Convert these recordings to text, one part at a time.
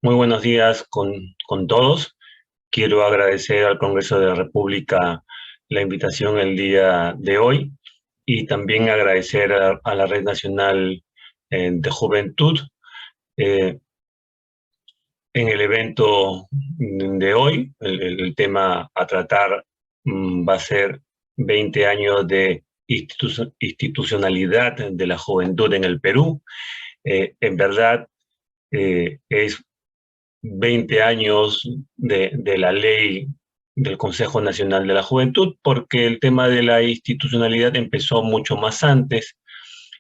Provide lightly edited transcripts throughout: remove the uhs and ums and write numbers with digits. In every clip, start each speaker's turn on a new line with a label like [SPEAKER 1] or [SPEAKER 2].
[SPEAKER 1] Muy buenos días con todos. Quiero agradecer al Congreso de la República la invitación el día de hoy y también agradecer a la Red Nacional de Juventud. Eh, en el evento de hoy, el tema a tratar va a ser 20 años de institucionalidad de la juventud en el Perú. En verdad, es 20 años de la ley del Consejo Nacional de la Juventud, porque el tema de la institucionalidad empezó mucho más antes,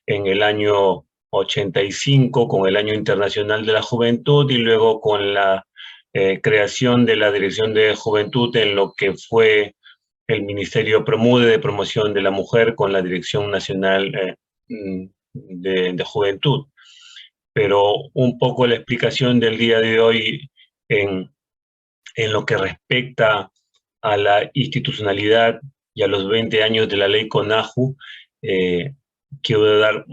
[SPEAKER 1] en el año 85, con el Año Internacional de la Juventud, y luego con la creación de la Dirección de Juventud en lo que fue el Ministerio Promude de Promoción de la Mujer con la Dirección Nacional de Juventud. Pero un poco la explicación del día de hoy en, en lo que respecta a la institucionalidad y a los 20 años de la ley CONAJU, quiero dar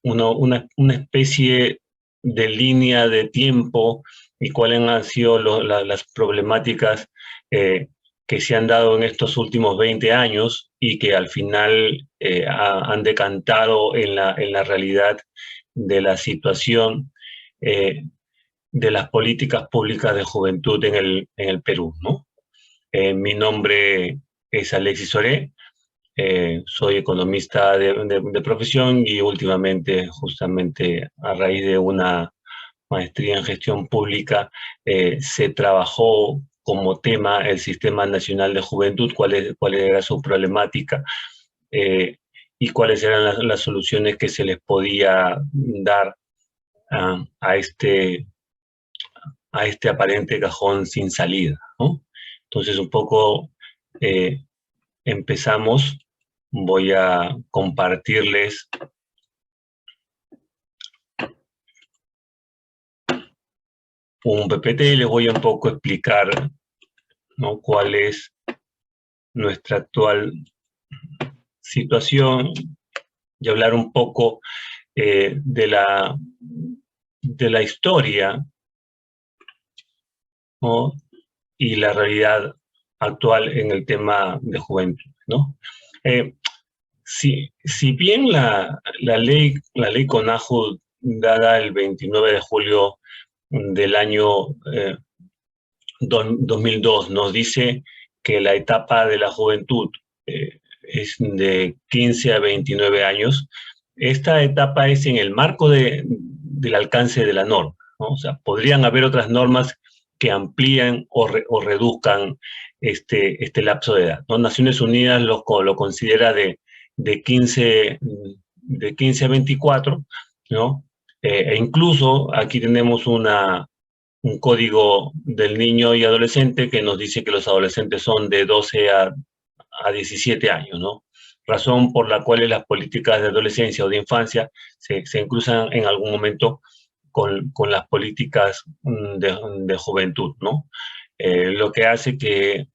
[SPEAKER 1] una especie de línea de tiempo y cuáles han sido las problemáticas que se han dado en estos últimos 20 años y que al final han decantado en la realidad de la situación de las políticas públicas de juventud en el Perú, ¿no? Mi nombre es Alexis Soré, soy economista de profesión y últimamente, justamente a raíz de una maestría en gestión pública, se trabajó como tema el Sistema Nacional de Juventud, cuál era su problemática y cuáles eran las soluciones que se les podía dar a este aparente cajón sin salida, ¿no? Entonces, un poco empezamos. Voy a compartirles un PPT y les voy a un poco explicar, ¿no?, cuál es nuestra actual situación y hablar un poco de la historia, ¿no?, y la realidad actual en el tema de juventud, ¿no? Si bien la ley CONAJU, dada el 29 de julio del año 2002, nos dice que la etapa de la juventud es de 15 a 29 años, esta etapa es en el marco del alcance de la norma, ¿no? O sea, podrían haber otras normas que amplían o reduzcan este lapso de edad, ¿no? Naciones Unidas lo considera de 15 a 24, ¿no? E incluso aquí tenemos un código del niño y adolescente que nos dice que los adolescentes son de 12 a 17 años, ¿no? Razón por la cual las políticas de adolescencia o de infancia se cruzan en algún momento con las políticas de juventud, ¿no? Lo que hace que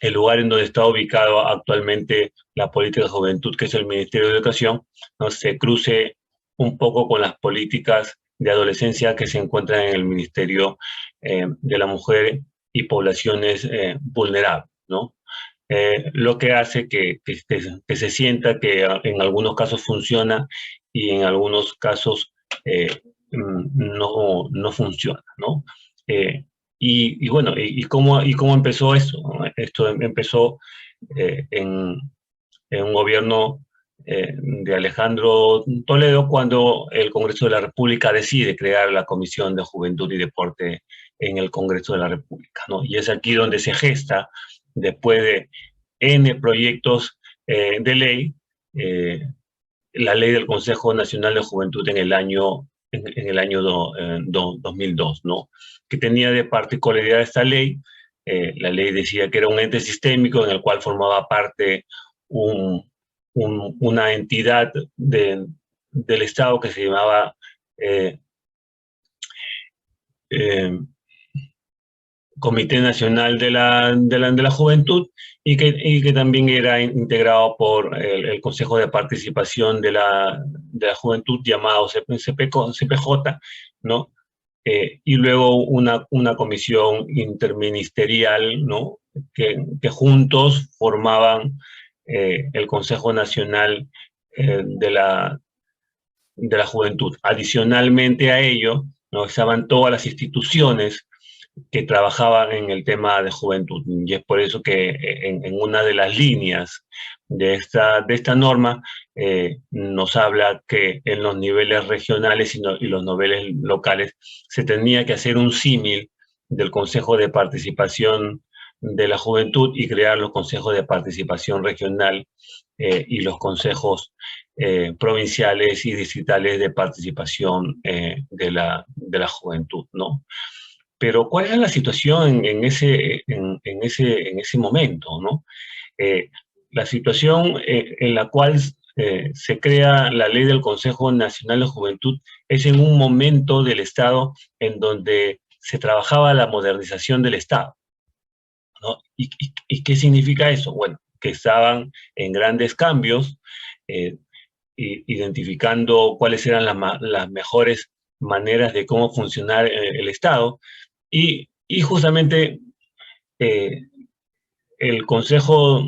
[SPEAKER 1] el lugar en donde está ubicado actualmente la política de juventud, que es el Ministerio de Educación, ¿no?, se cruce un poco con las políticas de adolescencia que se encuentran en el Ministerio de la Mujer y Poblaciones Vulnerables, ¿no? Lo que hace que se sienta que en algunos casos funciona y en algunos casos no funciona, ¿no? Y bueno, ¿cómo empezó esto? Esto empezó en un gobierno de Alejandro Toledo, cuando el Congreso de la República decide crear la Comisión de Juventud y Deporte en el Congreso de la República, ¿no? Y es aquí donde se gesta, después de N proyectos de ley, la ley del Consejo Nacional de Juventud en el año 2002, ¿no? Que tenía de particularidad esta ley. La ley decía que era un ente sistémico en el cual formaba parte una entidad del Estado que se llamaba Comité Nacional de la Juventud, y que también era integrado por el Consejo de Participación de la Juventud, llamado CPJ, ¿no? y luego una comisión interministerial, ¿no? que juntos formaban el Consejo Nacional de la Juventud. Adicionalmente a ello, ¿no? Estaban todas las instituciones que trabajaban en el tema de juventud. Y es por eso que en una de las líneas de esta norma nos habla que en los niveles regionales y los niveles locales se tenía que hacer un símil del Consejo de Participación de la Juventud y crear los consejos de participación regional y los consejos provinciales y distritales de participación de la juventud, ¿no? Pero ¿cuál era la situación en ese momento, ¿no? La situación en la cual se crea la ley del Consejo Nacional de Juventud es en un momento del Estado en donde se trabajaba la modernización del Estado, ¿no? ¿Y qué significa eso? Bueno, que estaban en grandes cambios, identificando cuáles eran las mejores maneras de cómo funcionar el Estado, y justamente eh, el Consejo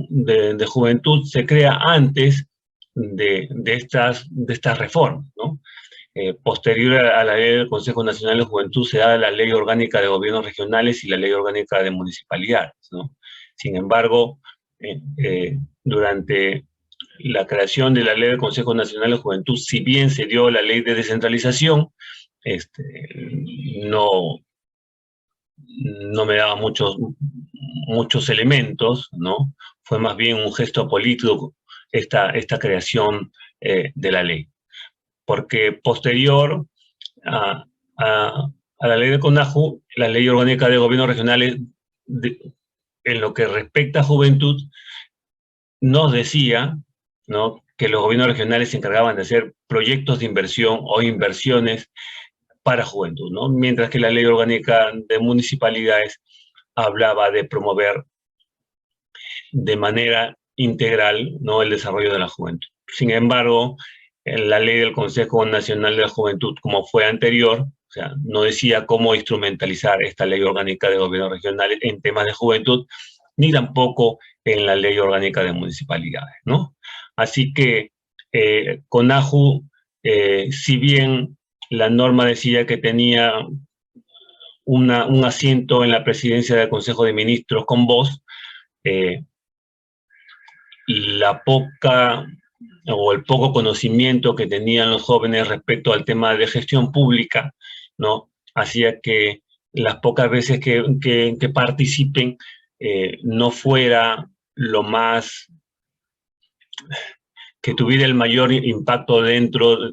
[SPEAKER 1] de Juventud se crea antes de estas reformas, ¿no? Posterior a la ley del Consejo Nacional de Juventud se da la Ley Orgánica de Gobiernos Regionales y la Ley Orgánica de Municipalidades, ¿no? Sin embargo, durante la creación de la Ley del Consejo Nacional de Juventud, si bien se dio la ley de descentralización, no, no me daba muchos elementos, ¿no? Fue más bien un gesto político esta creación de la ley. Porque posterior a, a la ley de CONAJU, la ley orgánica de gobiernos regionales, en lo que respecta a juventud, nos decía, ¿no?, que los gobiernos regionales se encargaban de hacer proyectos de inversión o inversiones para juventud, ¿no? Mientras que la ley orgánica de municipalidades hablaba de promover de manera integral, ¿no?, el desarrollo de la juventud. Sin embargo, en la ley del Consejo Nacional de la Juventud, como fue anterior, o sea, no decía cómo instrumentalizar esta ley orgánica de gobiernos regionales en temas de juventud, ni tampoco en la ley orgánica de municipalidades, ¿no? Así que CONAJU, si bien la norma decía que tenía un asiento en la presidencia del Consejo de Ministros con voz, la poca o el poco conocimiento que tenían los jóvenes respecto al tema de gestión pública, ¿no?, hacía que las pocas veces que participen no fuera lo más, que tuviera el mayor impacto dentro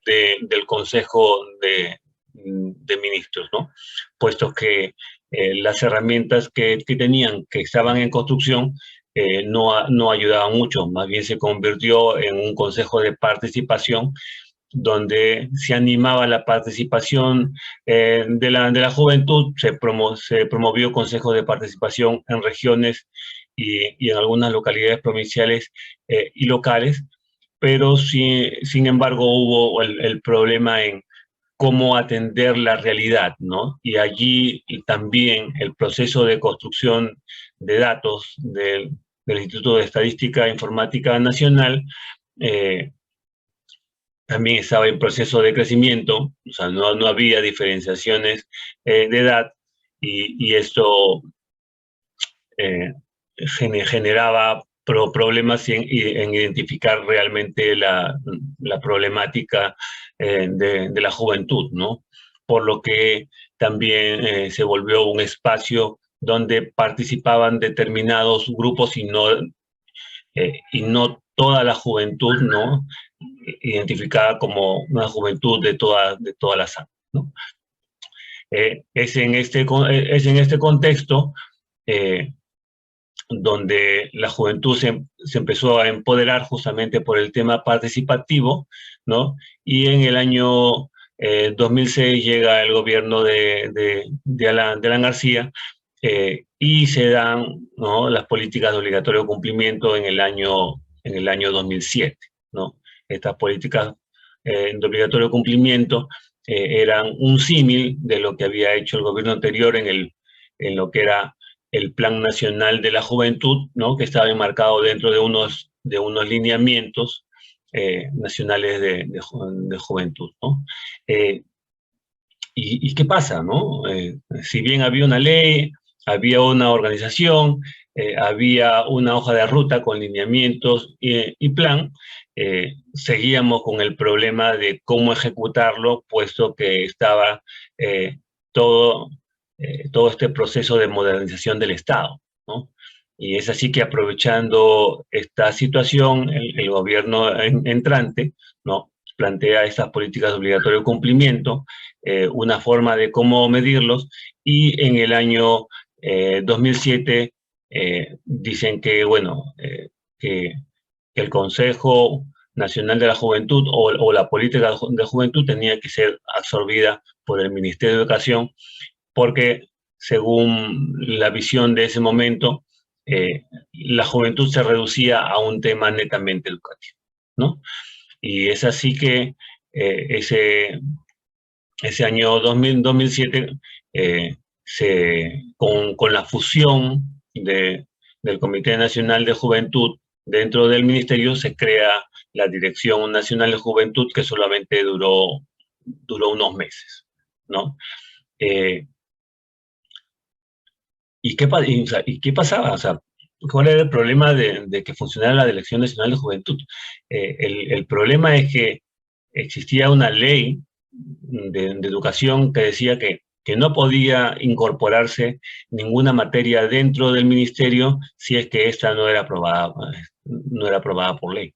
[SPEAKER 1] del Consejo de Ministros, ¿no? Puesto que las herramientas que tenían, que estaban en construcción, no ayudaban mucho, más bien se convirtió en un consejo de participación donde se animaba la participación de la juventud, se promovió consejo de participación en regiones y en algunas localidades provinciales y locales, pero sin embargo hubo el problema en cómo atender la realidad, ¿no? Y allí también el proceso de construcción de datos del Instituto de Estadística e Informática Nacional también estaba en proceso de crecimiento, o sea, no había diferenciaciones de edad, y esto generaba problemas en identificar realmente la problemática de la juventud, ¿no? Por lo que también se volvió un espacio donde participaban determinados grupos y no toda la juventud, ¿no?, identificada como una juventud de todas las áreas, ¿no? Es en este contexto donde la juventud se empezó a empoderar justamente por el tema participativo, ¿no? Y en el año 2006 llega el gobierno de Alan García y se dan, ¿no?, las políticas de obligatorio cumplimiento en el año 2007, ¿no? Estas políticas de obligatorio cumplimiento eran un símil de lo que había hecho el gobierno anterior en lo que era el Plan Nacional de la Juventud, ¿no? Que estaba enmarcado dentro de unos lineamientos nacionales de juventud, ¿no? ¿Y qué pasa, no? Si bien había una ley, había una organización, había una hoja de ruta con lineamientos y plan, seguíamos con el problema de cómo ejecutarlo, puesto que estaba eh, todo, todo este proceso de modernización del Estado, ¿no? Y es así que aprovechando esta situación, el gobierno entrante, ¿no? Plantea estas políticas de obligatorio cumplimiento, una forma de cómo medirlos, y en el año 2007 dicen que, bueno, que el Consejo Nacional de la Juventud o la política de juventud tenía que ser absorbida por el Ministerio de Educación, porque según la visión de ese momento, la juventud se reducía a un tema netamente educativo, ¿no? Y es así que ese año 2007, con la fusión del Comité Nacional de Juventud dentro del ministerio, se crea la Dirección Nacional de Juventud, que solamente duró unos meses, ¿no? ¿Y qué pasaba? O sea, ¿cuál era el problema de que funcionara la Dirección Nacional de Juventud? El problema es que existía una ley de educación que decía que no podía incorporarse ninguna materia dentro del ministerio si es que esta no era aprobada por ley.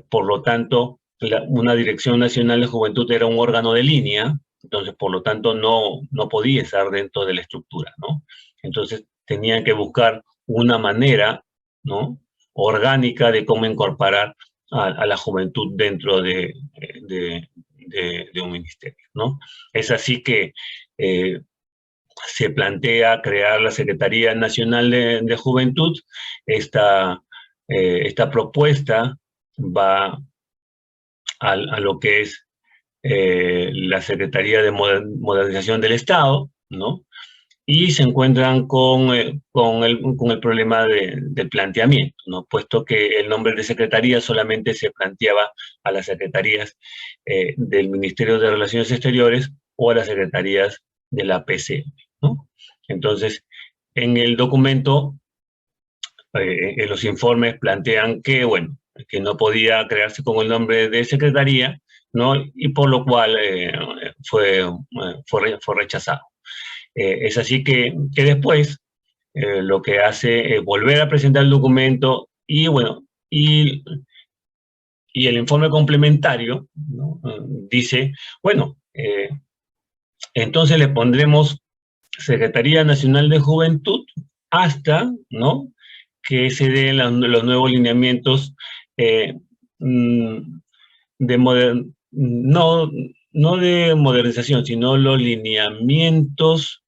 [SPEAKER 1] Por lo tanto, una Dirección Nacional de Juventud era un órgano de línea, entonces, por lo tanto, no podía estar dentro de la estructura, ¿no? Entonces, tenían que buscar una manera, ¿no?, orgánica de cómo incorporar a la juventud dentro de un ministerio, ¿no? Es así que se plantea crear la Secretaría Nacional de Juventud. Esta propuesta va a lo que es la Secretaría de Modernización del Estado, ¿no? Y se encuentran con el problema del planteamiento, ¿no? Puesto que el nombre de secretaría solamente se planteaba a las secretarías del Ministerio de Relaciones Exteriores o a las secretarías de la PCM, ¿no? Entonces, en el documento, en los informes plantean que, bueno, que no podía crearse con el nombre de secretaría, ¿no? Y por lo cual fue rechazado. Es así que después lo que hace es volver a presentar el documento y, bueno, y el informe complementario, ¿no?, dice, bueno, entonces le pondremos Secretaría Nacional de Juventud hasta, ¿no?, que se den los nuevos lineamientos de no de modernización, sino los lineamientos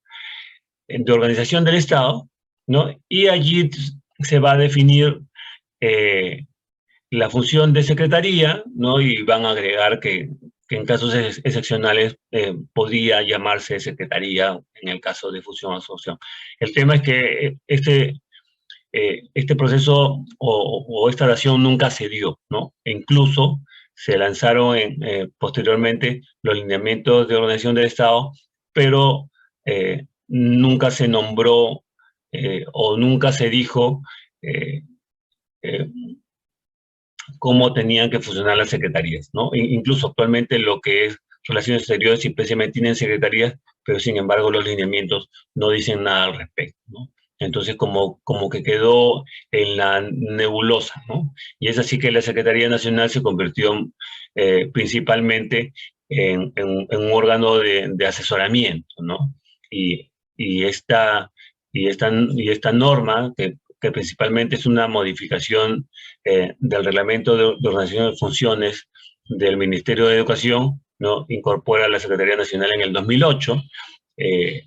[SPEAKER 1] de organización del Estado, ¿no? Y allí se va a definir la función de secretaría, ¿no? Y van a agregar que en casos excepcionales podría llamarse secretaría en el caso de fusión o asociación. El tema es que este proceso o esta dación nunca se dio, ¿no? E incluso se lanzaron posteriormente los lineamientos de organización del Estado, pero nunca se nombró o nunca se dijo eh, eh, cómo tenían que funcionar las secretarías, ¿no? Incluso actualmente lo que es Relaciones Exteriores y PCM tienen secretarías, pero sin embargo los lineamientos no dicen nada al respecto, ¿no? Entonces como que quedó en la nebulosa, ¿no? Y es así que la Secretaría Nacional se convirtió principalmente en un órgano de asesoramiento, ¿no? Y esta norma, que principalmente es una modificación del reglamento de ordenación de funciones del Ministerio de Educación, ¿no?, incorpora a la Secretaría Nacional en el 2008 eh,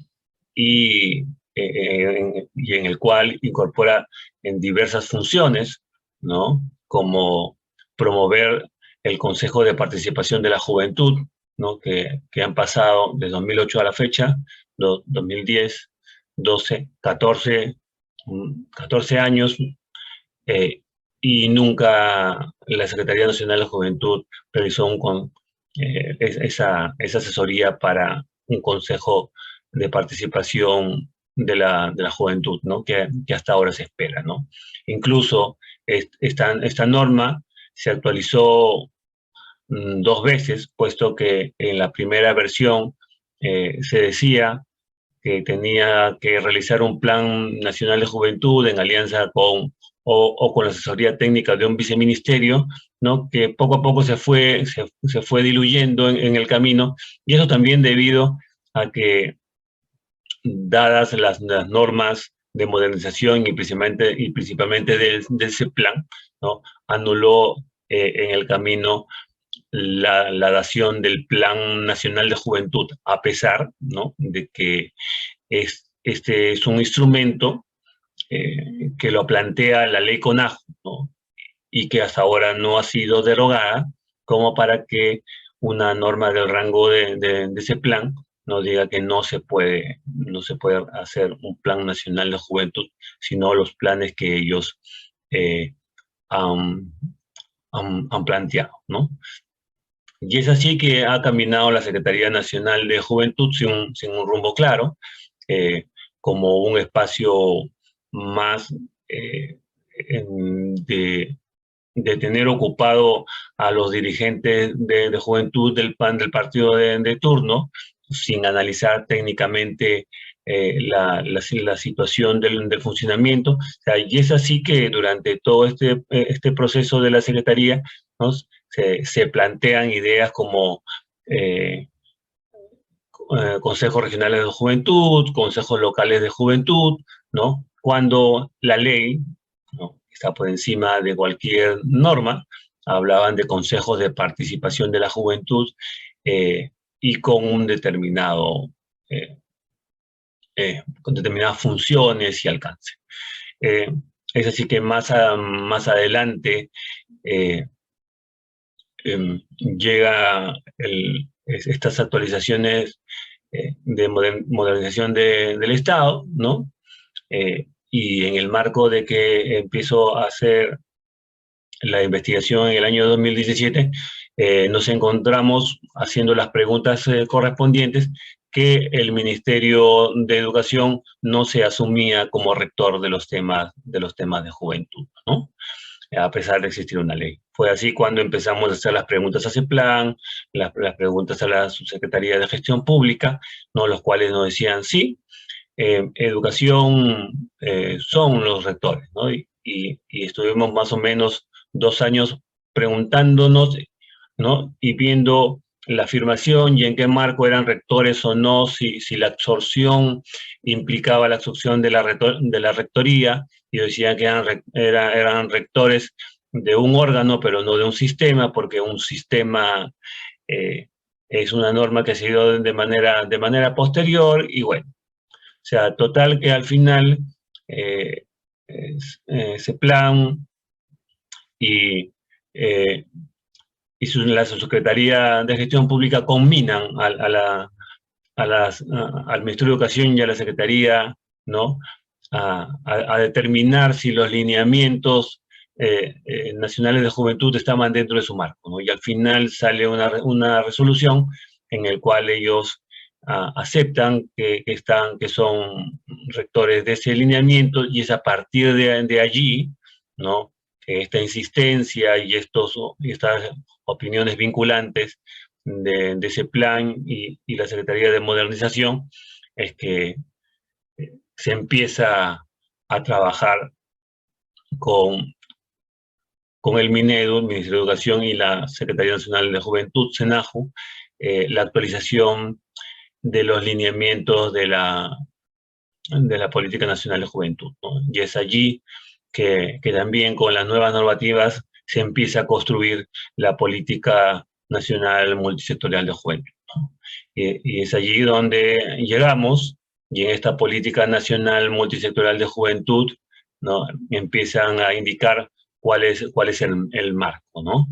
[SPEAKER 1] y, y en el cual incorpora en diversas funciones, ¿no?, como promover el Consejo de Participación de la Juventud, ¿no? que han pasado de 2008 a la fecha, 2010, 12, 14 años, y nunca la Secretaría Nacional de Juventud realizó esa asesoría para un consejo de participación de la juventud, ¿no? que hasta ahora se espera, ¿no? Incluso esta norma se actualizó dos veces, puesto que en la primera versión se decía que tenía que realizar un plan nacional de juventud en alianza o con la asesoría técnica de un viceministerio, ¿no? que poco a poco se fue diluyendo en el camino, y eso también debido a que, dadas las normas de modernización y principalmente de ese plan, ¿no? anuló en el camino la dación del Plan Nacional de Juventud, a pesar, ¿no? de que este es un instrumento que lo plantea la ley CONAJU, ¿no? y que hasta ahora no ha sido derogada, como para que una norma del rango de ese plan nos diga que no se puede hacer un plan nacional de juventud, sino los planes que ellos eh, han, han planteado, ¿no? Y es así que ha caminado la Secretaría Nacional de Juventud sin un rumbo claro, eh, como un espacio más eh, de, de tener ocupado a los dirigentes de juventud del PAN, del partido de turno, sin analizar técnicamente la situación del funcionamiento. O sea, y es así que durante todo este proceso de la Secretaría, ¿no? se plantean ideas como eh, consejos regionales de juventud, consejos locales de juventud, ¿no? Cuando la ley, ¿no? está por encima de cualquier norma, hablaban de consejos de participación de la juventud eh, y eh, con determinadas funciones y alcance. Eh, es así que más adelante eh, llega estas actualizaciones de modernización del Estado, ¿no? Y en el marco de que empiezo a hacer la investigación en el año 2017, nos encontramos haciendo las preguntas correspondientes que el Ministerio de Educación no se asumía como rector de los temas de juventud, ¿no? A pesar de existir una ley. Fue así cuando empezamos a hacer las preguntas a CEPLAN, las preguntas a la Subsecretaría de Gestión Pública, ¿no? Los cuales nos decían sí, educación son los rectores, ¿no? Y estuvimos más o menos 2 años preguntándonos, ¿no? Y viendo la afirmación y en qué marco eran rectores o no, si la absorción implicaba la absorción de la rectoría, y decían que eran rectores de un órgano, pero no de un sistema, porque un sistema eh, es una norma que se dio de manera posterior, y bueno, o sea, total que al final eh, ese plan y, eh, la Subsecretaría de Gestión Pública combinan al Ministerio de Educación y a la Secretaría, ¿no? A determinar si los lineamientos nacionales de juventud estaban dentro de su marco, ¿no? Y al final sale una resolución en la cual ellos aceptan que son rectores de ese lineamiento, y es a partir de allí, ¿no? Que esta insistencia y estas opiniones vinculantes de ese plan y la Secretaría de Modernización, es que se empieza a trabajar con, con el MINEDU, el Ministerio de Educación, y la Secretaría Nacional de Juventud, SENAJU, la actualización de los lineamientos de la Política Nacional de Juventud, ¿no? Y es allí que también con las nuevas normativas se empieza a construir la Política Nacional Multisectorial de Juventud, ¿no? Y es allí donde llegamos, y en esta Política Nacional Multisectorial de Juventud, ¿no? empiezan a indicar cuál es el marco, ¿no?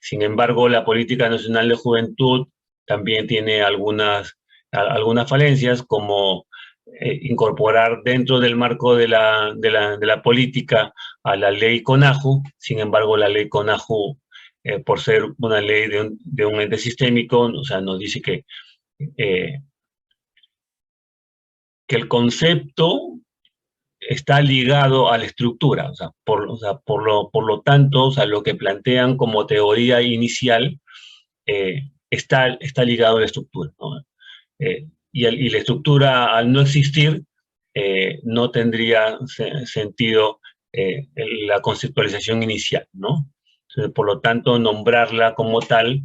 [SPEAKER 1] Sin embargo, la Política Nacional de Juventud también tiene algunas falencias, como incorporar dentro del marco de la política a la ley CONAJU. Sin embargo, la ley CONAJU, por ser una ley de un ente sistémico, o sea, nos dice que el concepto está ligado a la estructura, o sea, por lo tanto, o sea, lo que plantean como teoría inicial está ligado a la estructura, ¿no? Y la estructura, al no existir, no tendría sentido la conceptualización inicial, ¿no? Entonces, por lo tanto, nombrarla como tal,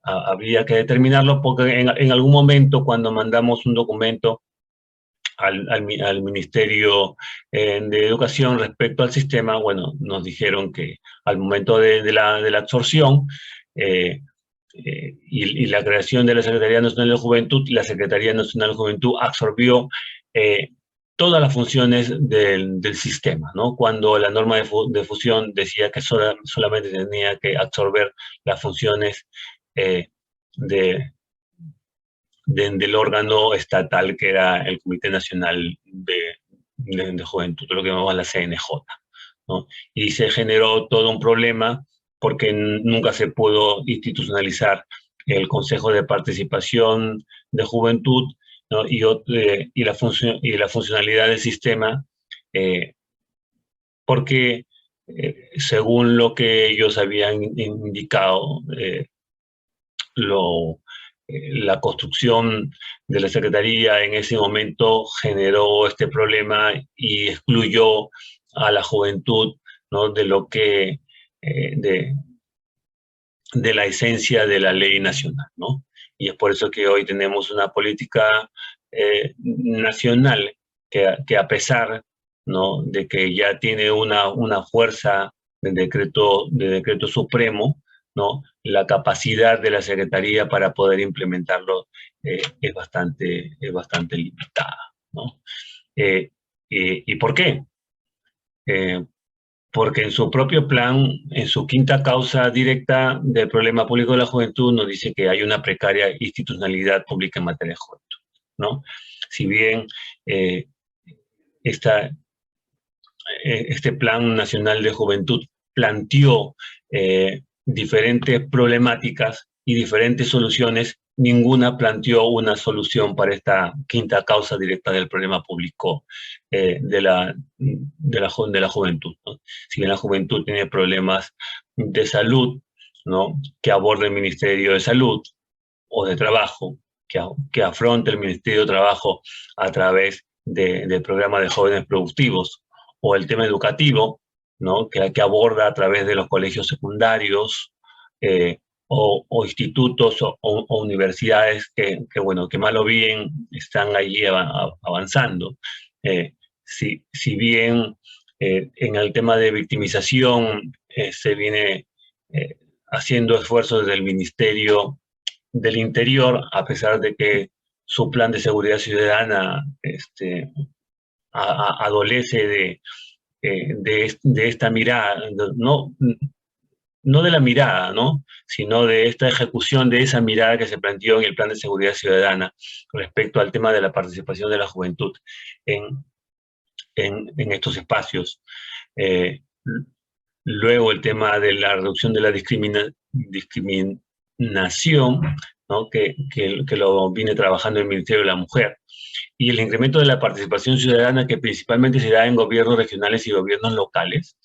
[SPEAKER 1] habría que determinarlo, porque en algún momento, cuando mandamos un documento al Ministerio de Educación respecto al sistema, bueno, nos dijeron que al momento de la absorción y la creación de la Secretaría Nacional de Juventud, la Secretaría Nacional de Juventud absorbió todas las funciones del sistema, ¿no? Cuando la norma de fusión decía que solamente tenía que absorber las funciones del órgano estatal, que era el Comité Nacional de Juventud, lo que llamamos la CNJ, ¿no? Y se generó todo un problema porque nunca se pudo institucionalizar el Consejo de Participación de Juventud, ¿no? y la funcionalidad del sistema, porque según lo que ellos habían indicado, la construcción de la Secretaría en ese momento generó este problema y excluyó a la juventud, ¿no? De lo que, de la esencia de la ley nacional, ¿no? Y es por eso que hoy tenemos una política nacional que a pesar, ¿no?, de que ya tiene una fuerza de decreto supremo, ¿no?, la capacidad de la Secretaría para poder implementarlo es bastante limitada, ¿no? ¿Y por qué? Porque en su propio plan, en su quinta causa directa del problema público de la juventud, nos dice que hay una precaria institucionalidad pública en materia de juventud, ¿no? Si bien este Plan Nacional de Juventud planteó diferentes problemáticas y diferentes soluciones, ninguna planteó una solución para esta quinta causa directa del problema público de la juventud, ¿no? Si bien la juventud tiene problemas de salud, ¿no?, que aborda el Ministerio de Salud, o de Trabajo, que afronta el Ministerio de Trabajo a través del programa de jóvenes productivos, o el tema educativo, ¿no?, que aborda a través de los colegios secundarios, o institutos o universidades bueno, que mal o bien están allí avanzando. Si bien en el tema de victimización se viene haciendo esfuerzos desde el Ministerio del Interior, a pesar de que su plan de seguridad ciudadana adolece de esta mirada, no de la mirada, ¿no?, sino de esta ejecución de esa mirada que se planteó en el Plan de Seguridad Ciudadana respecto al tema de la participación de la juventud en estos espacios. Luego el tema de la reducción de la discriminación, ¿no?, que lo viene trabajando el Ministerio de la Mujer, y el incremento de la participación ciudadana, que principalmente se da en gobiernos regionales y gobiernos locales.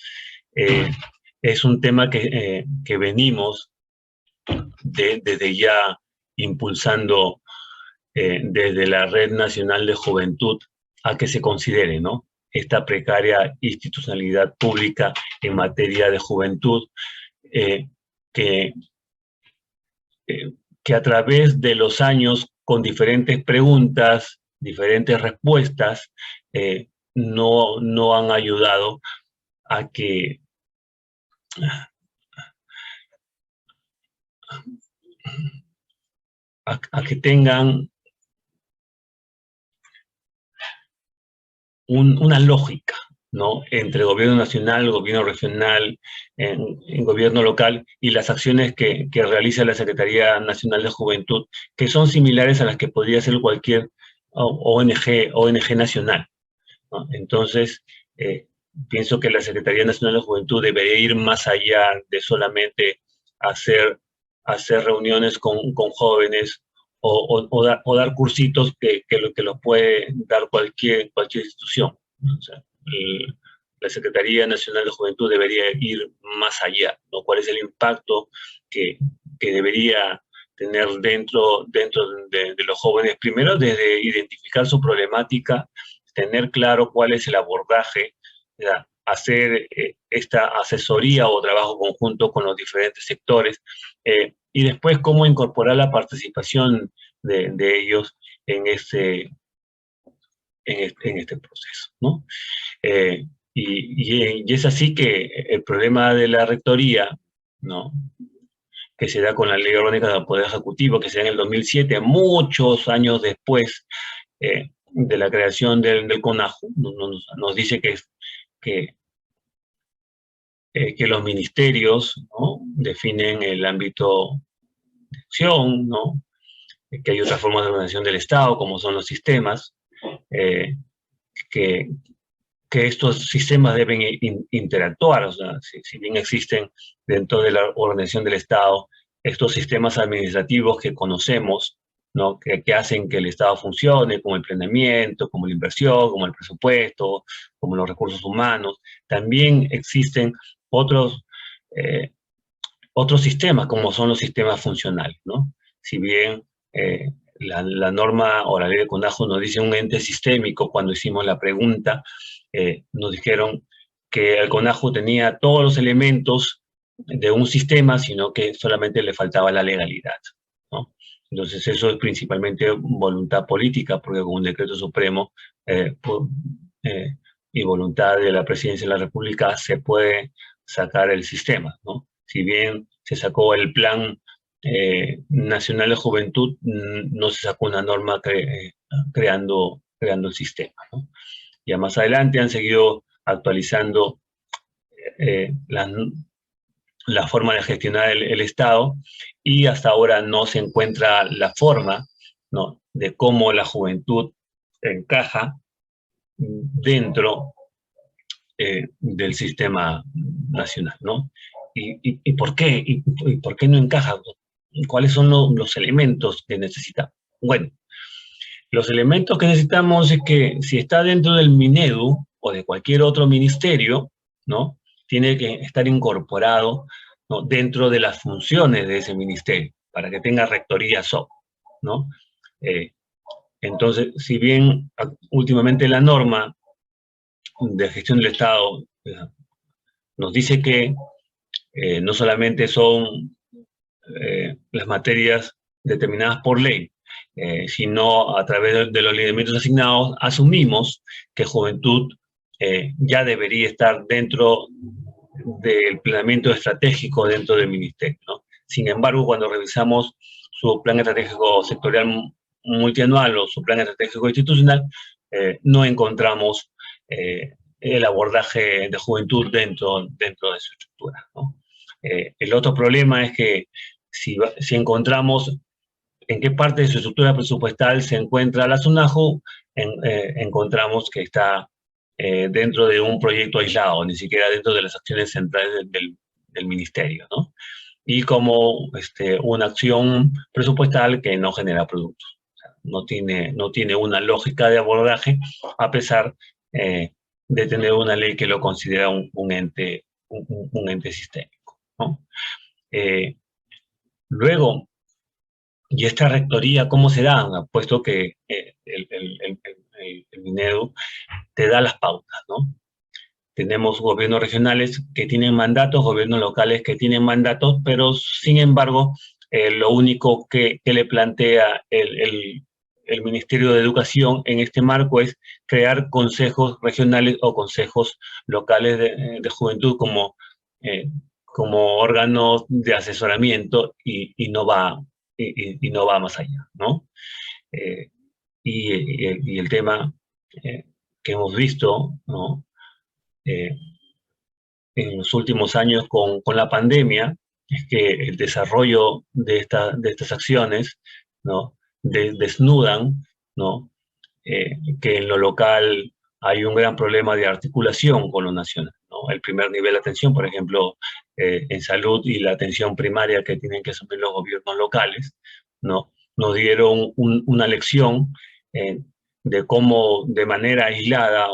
[SPEAKER 1] Es un tema que venimos desde ya impulsando desde la Red Nacional de Juventud, a que se considere, ¿no?, esta precaria institucionalidad pública en materia de juventud, que a través de los años, con diferentes preguntas, diferentes respuestas, no han ayudado a que tengan una lógica, ¿no? Entre gobierno nacional, gobierno regional, en gobierno local y las acciones que realiza la Secretaría Nacional de Juventud, que son similares a las que podría hacer cualquier ONG nacional, ¿no? Entonces, pienso que la Secretaría Nacional de Juventud debería ir más allá de solamente hacer, hacer reuniones con jóvenes o dar cursitos que los puede dar cualquier institución, ¿no? O sea, la Secretaría Nacional de Juventud debería ir más allá, ¿no? ¿Cuál es el impacto que debería tener dentro de los jóvenes? Primero, desde identificar su problemática, tener claro cuál es el abordaje, ¿ya? Hacer esta asesoría o trabajo conjunto con los diferentes sectores, y después cómo incorporar la participación de ellos en este proceso, ¿no? Eh, y es así que el problema de la rectoría, ¿no?, que se da con la Ley Orgánica del Poder Ejecutivo, que se da en el 2007, muchos años después de la creación del CONAJU, nos dice que, que los ministerios, ¿no?, definen el ámbito de acción, ¿no?, que hay otras formas de organización del Estado, como son los sistemas, eh, que, que estos sistemas deben interactuar. O sea, si bien existen dentro de la organización del Estado estos sistemas administrativos que conocemos, ¿no?, que hacen que el Estado funcione, como el planeamiento, como la inversión, como el presupuesto, como los recursos humanos, también existen otros, eh, otros sistemas, como son los sistemas funcionales, ¿no? Si bien la norma o la ley de CONAJU nos dice un ente sistémico, cuando hicimos la pregunta, nos dijeron que el CONAJU tenía todos los elementos de un sistema, sino que solamente le faltaba la legalidad, ¿no? Entonces eso es principalmente voluntad política, porque con un decreto supremo y voluntad de la Presidencia de la República se puede sacar el sistema, ¿no? Si bien se sacó el Plan Nacional de Juventud, no se sacó una norma creando el sistema, ¿no? Ya más adelante han seguido actualizando la forma de gestionar el Estado, y hasta ahora no se encuentra la forma, ¿no?, de cómo la juventud encaja dentro del sistema nacional, ¿no? ¿Y por qué? ¿Y por qué no encaja? ¿Cuáles son los elementos que necesitamos? Bueno, los elementos que necesitamos es que si está dentro del Minedu o de cualquier otro ministerio, ¿no?, tiene que estar incorporado, ¿no?, dentro de las funciones de ese ministerio, para que tenga rectoría SOC, ¿no? Entonces, si bien últimamente la norma de gestión del Estado nos dice que no solamente son las materias determinadas por ley, sino a través de los lineamientos asignados, asumimos que juventud ya debería estar dentro del planeamiento estratégico dentro del ministerio, ¿no? Sin embargo, cuando revisamos su plan estratégico sectorial multianual o su plan estratégico institucional, no encontramos el abordaje de juventud dentro de su estructura, ¿no? El otro problema es que si encontramos en qué parte de su estructura presupuestal se encuentra la SUNAJU, encontramos que está dentro de un proyecto aislado, ni siquiera dentro de las acciones centrales del ministerio, ¿no? Y como una acción presupuestal que no genera productos. O sea, no tiene una lógica de abordaje, a pesar de tener una ley que lo considera un ente sistémico, ¿no? Luego, ¿y esta rectoría cómo se da? Puesto que el Minedu te da las pautas, ¿no? Tenemos gobiernos regionales que tienen mandatos, gobiernos locales que tienen mandatos, pero sin embargo, lo único que le plantea el Ministerio de Educación en este marco es crear consejos regionales o consejos locales de juventud como órganos de asesoramiento y no va más allá, ¿no? Y el tema que hemos visto, ¿no?, en los últimos años con la pandemia es que el desarrollo de estas acciones, ¿no? Desnudan, ¿no? Que en lo local hay un gran problema de articulación con lo nacional, ¿no? El primer nivel de atención, por ejemplo, en salud y la atención primaria que tienen que asumir los gobiernos locales, ¿no? Nos dieron una lección de cómo de manera aislada,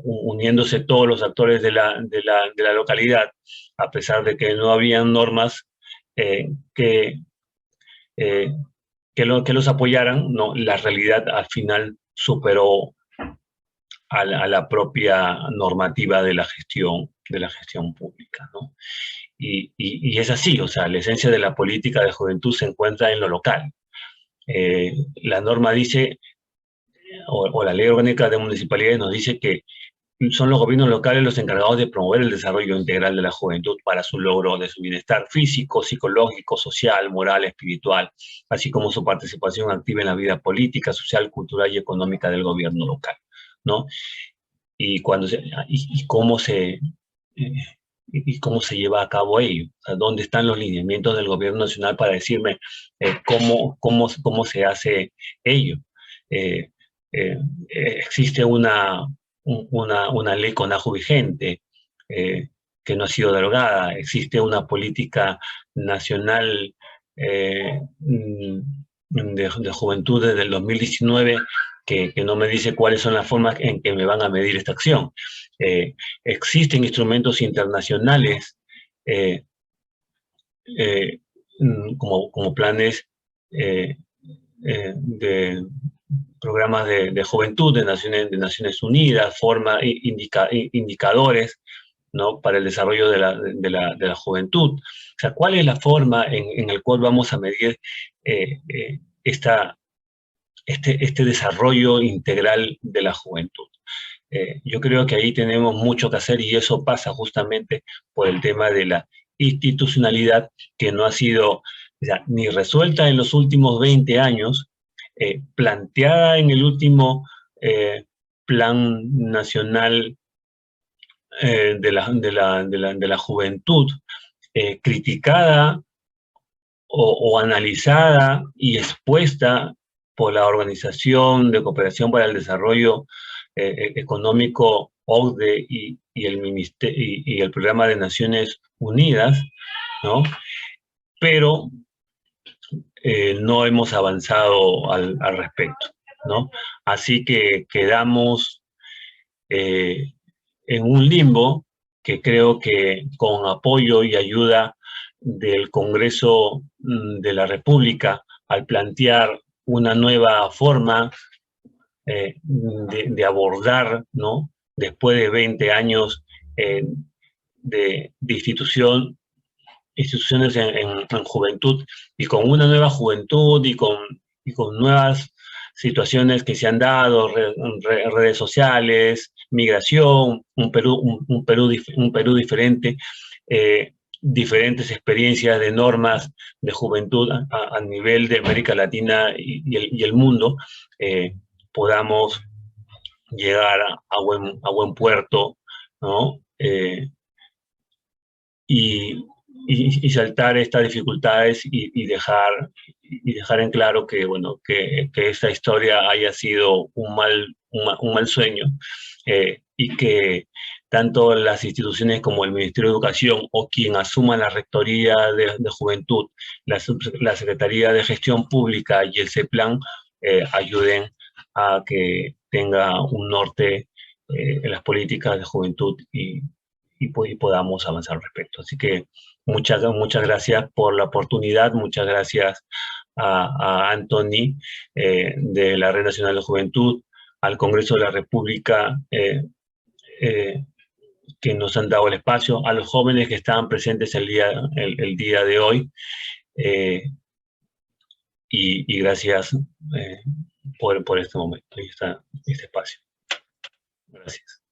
[SPEAKER 1] uniéndose todos los actores de la localidad, a pesar de que no habían normas eh, que, eh, que los apoyaran, ¿no? La realidad al final superó a la propia normativa de la gestión pública, ¿no? Y es así, o sea, la esencia de la política de juventud se encuentra en lo local. La norma dice, o la ley orgánica de municipalidades nos dice que son los gobiernos locales los encargados de promover el desarrollo integral de la juventud para su logro de su bienestar físico, psicológico, social, moral, espiritual, así como su participación activa en la vida política, social, cultural y económica del gobierno local, ¿no? Y, y cómo se lleva a cabo ello. O sea, ¿dónde están los lineamientos del gobierno nacional para decirme cómo se hace ello? Eh, Existe una ley CONAJU vigente que no ha sido derogada, existe una política nacional de juventud desde el 2019 que no me dice cuáles son las formas en que me van a medir esta acción. Existen instrumentos internacionales eh, como planes de programas de juventud de Naciones Unidas, indicadores, ¿no? Para el desarrollo de la juventud. O sea, ¿cuál es la forma en la cual vamos a medir este desarrollo integral de la juventud? Yo creo que ahí tenemos mucho que hacer y eso pasa justamente por el tema de la institucionalidad que no ha sido, o sea, ni resuelta en los últimos 20 años, planteada en el último Plan Nacional de la Juventud, criticada o analizada y expuesta por la Organización de Cooperación para el Desarrollo Económico, OCDE, y el Programa de Naciones Unidas, ¿no? Pero no hemos avanzado al respecto, ¿no? Así que quedamos en un limbo que creo que con apoyo y ayuda del Congreso de la República, al plantear una nueva forma de abordar, ¿no? Después de 20 años de instituciones en juventud y con una nueva juventud y con nuevas situaciones que se han dado, redes sociales, migración, un Perú diferente, diferentes experiencias de normas de juventud a nivel de América Latina y el mundo, podamos llegar a buen puerto, ¿no? Y saltar estas dificultades y dejar en claro que, bueno, que esta historia haya sido un mal sueño y que tanto las instituciones como el Ministerio de Educación o quien asuma la Rectoría de Juventud, la Secretaría de Gestión Pública y el CEPLAN ayuden a que tenga un norte en las políticas de juventud y podamos avanzar al respecto. Así que muchas gracias por la oportunidad, muchas gracias a Anthony de la Red Nacional de Juventud, al Congreso de la República que nos han dado el espacio, a los jóvenes que estaban presentes el día de hoy y gracias por este momento y este espacio. Gracias.